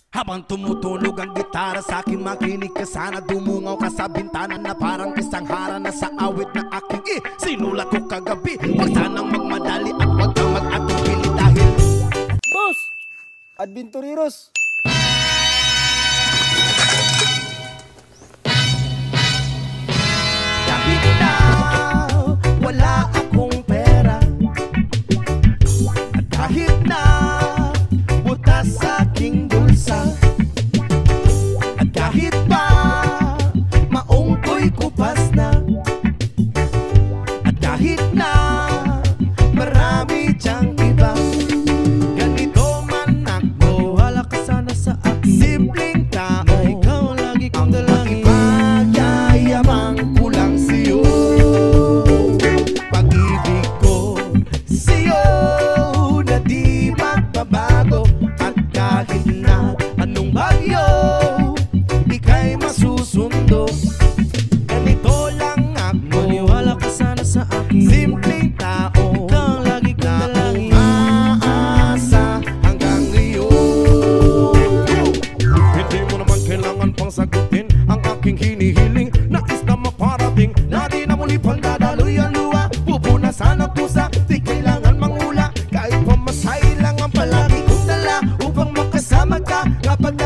Habang tumutunog ang gitara sa akin, makinig ka sana. Dumungaw ka sa bintana na parang isang hara na sa awit na aking sinulat ko kagabi. Huwag sanang magmadali at huwag kang mag-atubili dahil Boss! Adventureros! kahit na wala akong pera, at kahit na butas sa aking bulsa, at kahit pa maong ko'y kupas na, at kahit na marami diyang iba, ganito man ako, wala ka sana sa akin. Simpleng tao na ikaw ang lagi kong dalangin. Ipagyayabang ko lang sa'yo pag-ibig ko sa'yo na di magbabago. At kahit na anong bagyo ika'y masusundo, ganito lang ako, maniwala ka sana sa akin. Simpleng tao, ikaw ang lagi kong dalangin, aasa hanggang ngayon. Hindi mo naman kailangan pang sagutin ang aking hinihiling. Nais na maparating na di na muli pang dadaloy ang luha. Pupunasan ang pusa, di kailangan mangula. Kahit pamasahe lang ang palagi kong dala upang makasama ka kapag